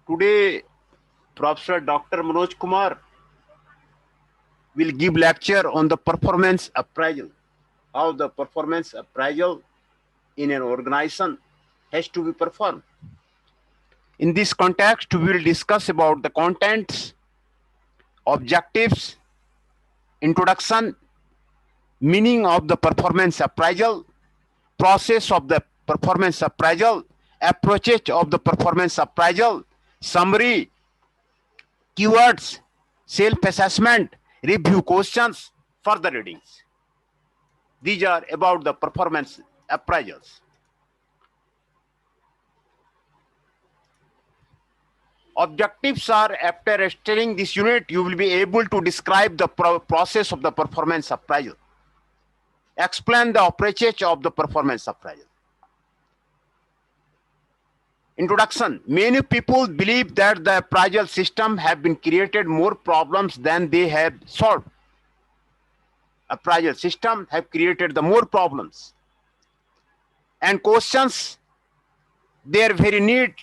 Today, Professor Dr. Manoj Kumar will give lecture on the performance appraisal. How the performance appraisal in an organization has to be performed. In this context, we will discuss about the contents, objectives, introduction, meaning of the performance appraisal, process of the performance appraisal, approaches of the performance appraisal, summary, keywords, self-assessment, review questions, further readings. These are about the performance appraisals. Objectives are, after studying this unit, you will be able to describe the process of the performance appraisal. Explain the approaches of the performance appraisal. Introduction. Many people believe that the appraisal system have been created more problems than they have solved. Appraisal system have created the more problems and questions they are very need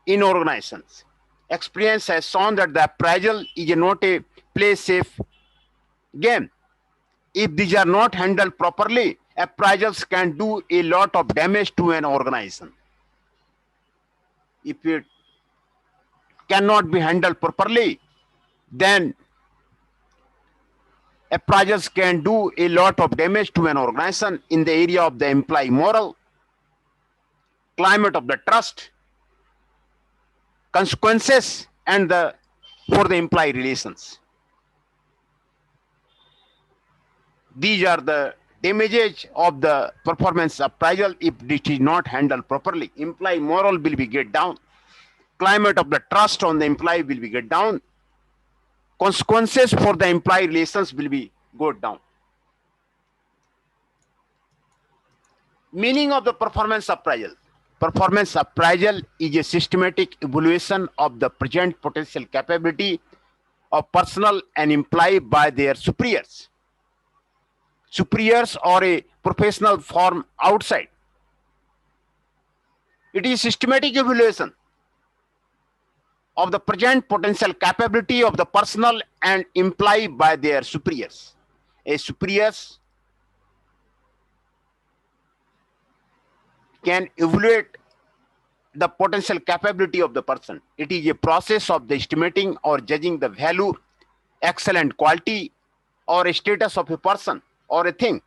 in organizations. Experience has shown that the appraisal is not a play safe game. If these are not handled properly, appraisals can do a lot of damage to an organization. If it cannot be handled properly, then appraisals can do a lot of damage to an organization in the area of the employee moral, climate of the trust, consequences, and for the employee relations. These are the damages of the performance appraisal if it is not handled properly. Employee moral will be get down. Climate of the trust on the employee will be get down. Consequences for the employee relations will be go down. Meaning of the performance appraisal. Performance appraisal is a systematic evaluation of the present potential capability of personnel and employee by their superiors. Superiors or a professional firm outside. It is systematic evaluation of the present potential capability of the personnel and employee by their superiors. A superiors can evaluate the potential capability of the person. It is a process of the estimating or judging the value, excellent quality, or a status of a person or a thing.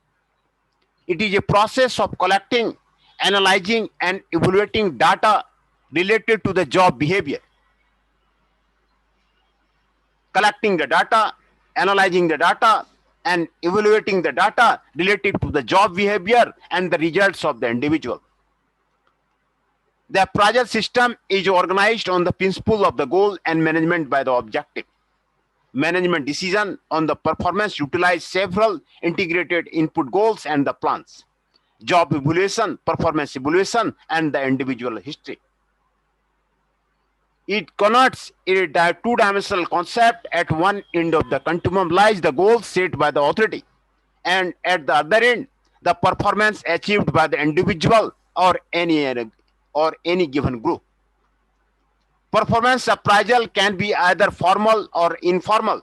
It is a process of collecting, analyzing, and evaluating data related to the job behavior. Collecting the data, analyzing the data, and evaluating the data related to the job behavior and the results of the individual. The appraisal system is organized on the principle of the goal and management by the objective. Management decision on the performance utilize several integrated input goals and the plans. Job evaluation, performance evaluation, and the individual history. It connotes a two-dimensional concept. At one end of the continuum lies the goals set by the authority, and at the other end, the performance achieved by the individual or any given group. Performance appraisal can be either formal or informal.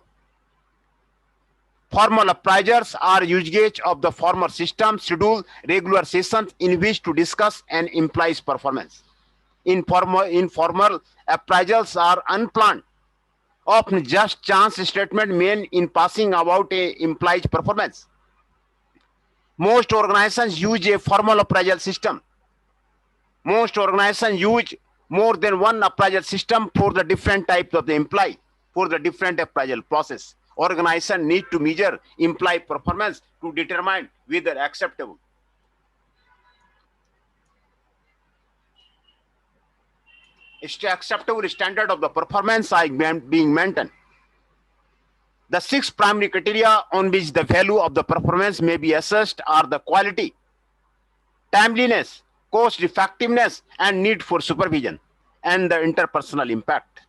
Formal appraisers are usage of the formal system, schedule regular sessions in which to discuss an employee's performance. Informal appraisals are unplanned, often just chance statement made in passing about a employee's performance. Most organizations use a formal appraisal system. Most organizations use more than one appraisal system for the different types of the employee, for the different appraisal process. Organization need to measure employee performance to determine whether acceptable. Acceptable standard of the performance are being maintained. The 6 primary criteria on which the value of the performance may be assessed are the quality, timeliness, cost effectiveness, and need for supervision, and the interpersonal impact.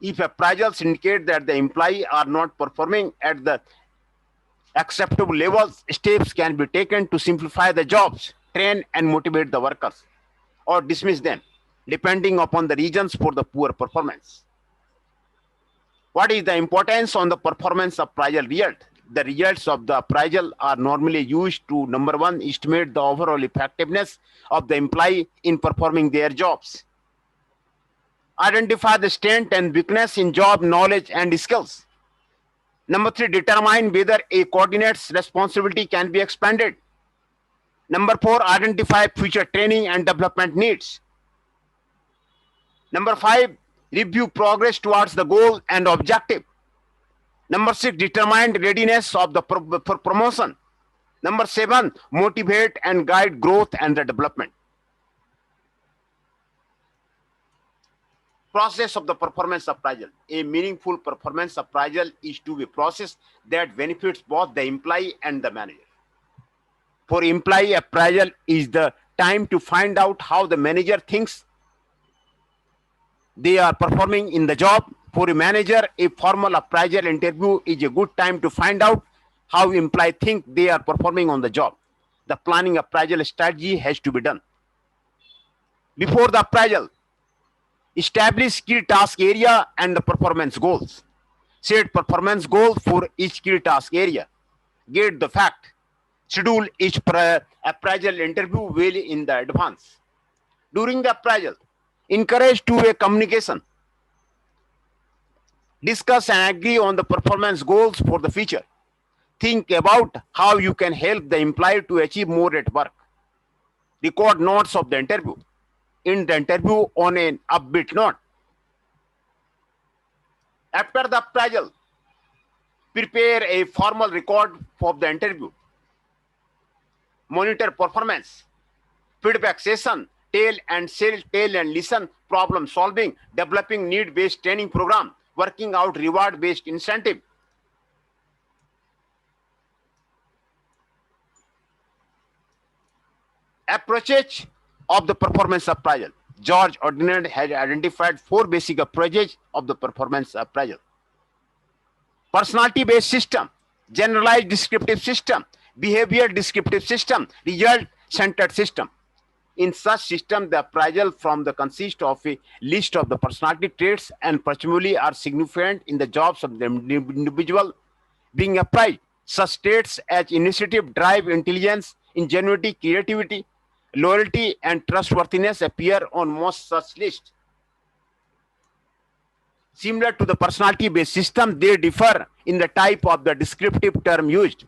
If appraisals indicate that the employee are not performing at the acceptable levels, steps can be taken to simplify the jobs, train and motivate the workers, or dismiss them. depending upon the reasons for the poor performance. What is the importance on the performance appraisal result? The results of the appraisal are normally used to, number one, estimate the overall effectiveness of the employee in performing their jobs. Identify the strength and weakness in job knowledge and skills. Number three, determine whether a coordinate's responsibility can be expanded. Number four, identify future training and development needs. Number five, review progress towards the goal and objective. Number six, determine readiness of the for promotion. Number seven, motivate and guide growth and the development. Process of the performance appraisal. A meaningful performance appraisal is to be a process that benefits both the employee and the manager. For employee, appraisal is the time to find out how the manager thinks they are performing in the job. For a manager, a formal appraisal interview is a good time to find out how employees think they are performing on the job. The planning appraisal strategy has to be done. Before the appraisal, establish key task area and the performance goals. Set performance goals for each key task area. Get the fact. Schedule each appraisal interview well in the advance. During the appraisal, encourage two-way communication. Discuss and agree on the performance goals for the future. Think about how you can help the employee to achieve more at work. Record notes of the interview. End the interview on an upbeat note. After the appraisal, prepare a formal record for the interview. Monitor performance. Feedback session. Tell and listen, problem solving, developing need-based training program, working out reward-based incentive. Approaches of the performance appraisal. George Ordinary has identified four basic approaches of the performance appraisal. Personality-based system, generalized descriptive system, behavior descriptive system, result-centered system. In such system, the appraisal from the consists of a list of the personality traits and presumably are significant in the jobs of the individual being appraised. Such traits as initiative, drive, intelligence, ingenuity, creativity, loyalty, and trustworthiness appear on most such lists. Similar to the personality-based system, they differ in the type of the descriptive term used.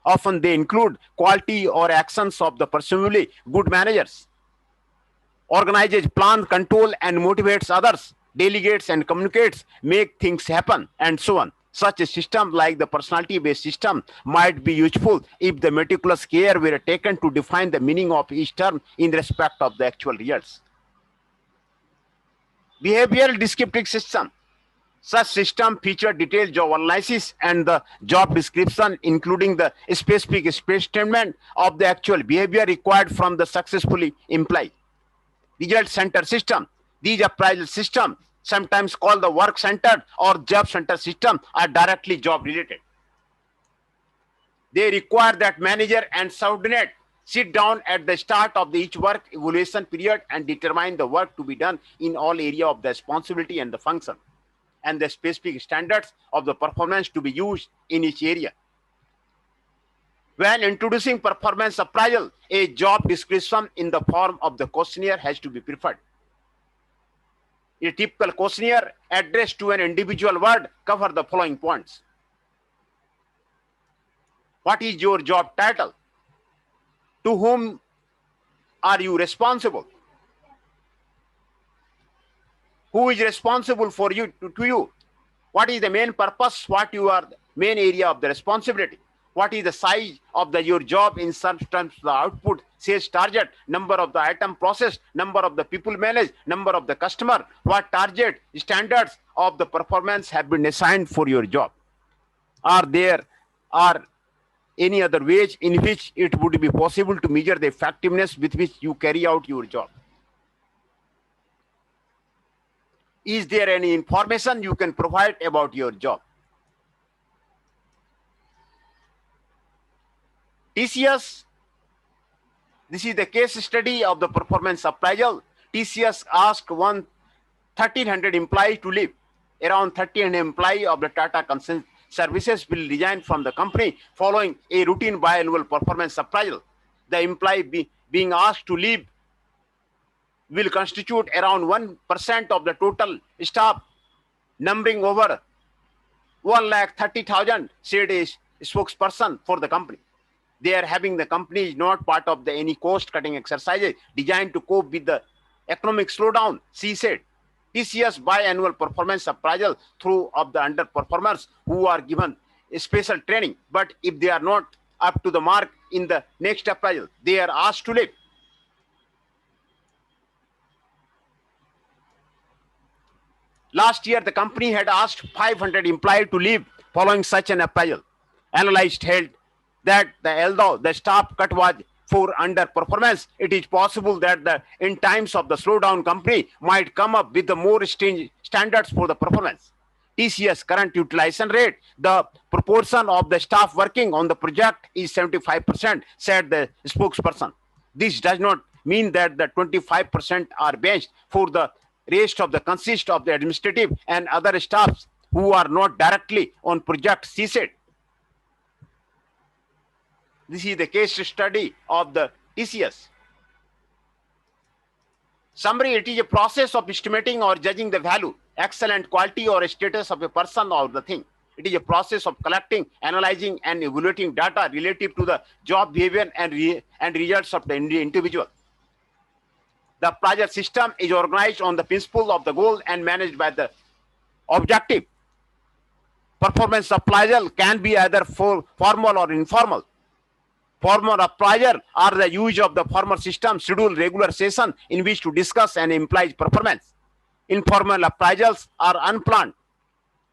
Often they include quality or actions of the presumably good managers. Organizes, plans, control, and motivates others, delegates and communicates, make things happen, and so on. Such a system like the personality-based system might be useful if the meticulous care were taken to define the meaning of each term in respect of the actual results. Behavioral descriptive system. Such system feature detailed job analysis and the job description, including the specific statement of the actual behavior required from the successfully employee. Result-centered system. These appraisal systems, sometimes called the work-centered or job-centered system, are directly job-related. They require that manager and subordinate sit down at the start of each work evaluation period and determine the work to be done in all areas of the responsibility and the function, and the specific standards of the performance to be used in each area. When introducing performance appraisal, a job description in the form of the questionnaire has to be preferred. A typical questionnaire addressed to an individual word cover the following points. What is your job title? To whom are you responsible? Who is responsible for you to you? What is the main purpose? What you are the main area of the responsibility? What is the size of your job in terms of the output, sales target, number of the item processed, number of the people managed, number of the customer, what target, standards of the performance have been assigned for your job? Are there any other ways in which it would be possible to measure the effectiveness with which you carry out your job? Is there any information you can provide about your job? TCS, this is the case study of the performance appraisal. TCS asked 1,300 employees to leave. Around 1,300 employees of the Tata Consulting Services will resign from the company following a routine biannual performance appraisal. The employee being asked to leave will constitute around 1% of the total staff, numbering over 1,30,000, said a spokesperson for the company. They are having the company is not part of any cost-cutting exercises designed to cope with the economic slowdown, she said. TCS biannual performance appraisal through of the underperformers who are given special training, but if they are not up to the mark in the next appraisal, they are asked to leave. Last year, the company had asked 500 employees to leave following such an appraisal. Analysts held that although the staff cut was for underperformance, it is possible that in times of the slowdown, company might come up with the more stringent standards for the performance. TCS current utilization rate, the proportion of the staff working on the project is 75%, said the spokesperson. This does not mean that the 25% are benched for the rest of the consist of the administrative and other staffs who are not directly on project, she said. This is the case study of the TCS. Summary, it is a process of estimating or judging the value, excellent quality or status of a person or the thing. It is a process of collecting, analyzing and evaluating data relative to the job behavior and results of the individual. The appraisal system is organized on the principle of the goal and managed by the objective. Performance appraisal can be either formal or informal. Formal appraisal are the use of the formal system, schedule, regular session in which to discuss an employee's performance. Informal appraisals are unplanned,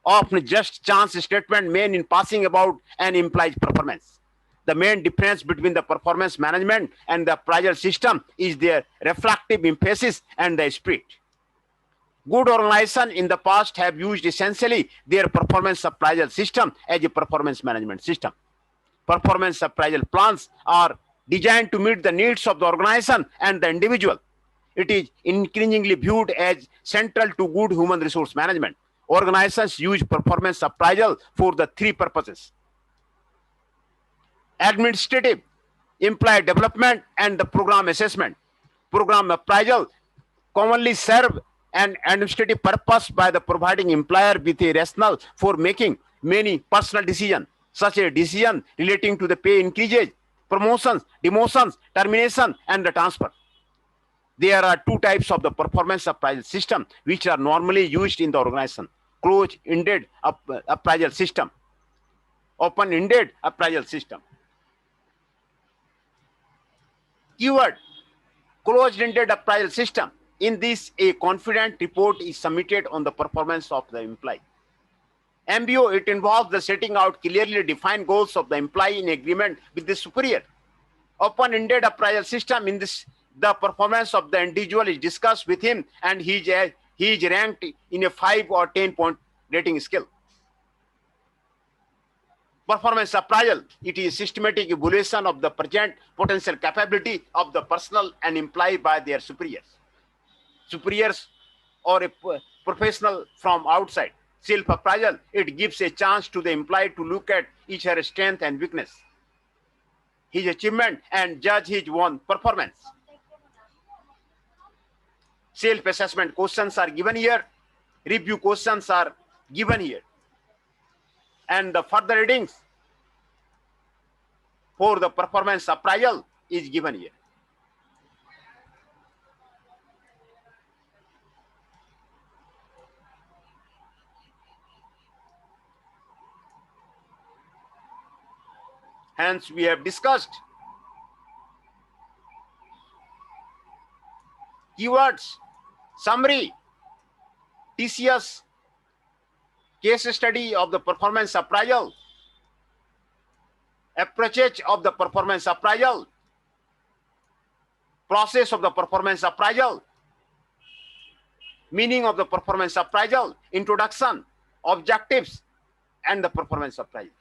often just chance statement made in passing about an employee's performance. The main difference between the performance management and the appraisal system is their reflective emphasis and the spirit. Good organizations in the past have used essentially their performance appraisal system as a performance management system. Performance appraisal plans are designed to meet the needs of the organization and the individual. It is increasingly viewed as central to good human resource management. Organizations use performance appraisal for the three purposes: administrative, employee development, and the program assessment. Program appraisal commonly serve an administrative purpose by the providing employer with a rationale for making many personal decisions, such as decision relating to the pay increases, promotions, demotions, termination, and the transfer. There are two types of the performance appraisal system which are normally used in the organization: closed-ended appraisal system, open-ended appraisal system. Keyword: closed-ended appraisal system. In this, a confident report is submitted on the performance of the employee. MBO, it involves the setting out clearly defined goals of the employee in agreement with the superior. Open-ended appraisal system, in this, the performance of the individual is discussed with him and he is ranked in a 5 or 10-point rating scale. Performance appraisal, it is systematic evaluation of the present potential capability of the personnel and employee by their superiors or a professional from outside. Self-appraisal, it gives a chance to the employee to look at each her strength and weakness, his achievement, and judge his own performance. Self-assessment questions are given here. Review questions are given here. And the further readings for the performance appraisal is given here. Hence, we have discussed keywords, summary, TCS case study of the performance appraisal, approaches of the performance appraisal, process of the performance appraisal, meaning of the performance appraisal, introduction, objectives, and the performance appraisal.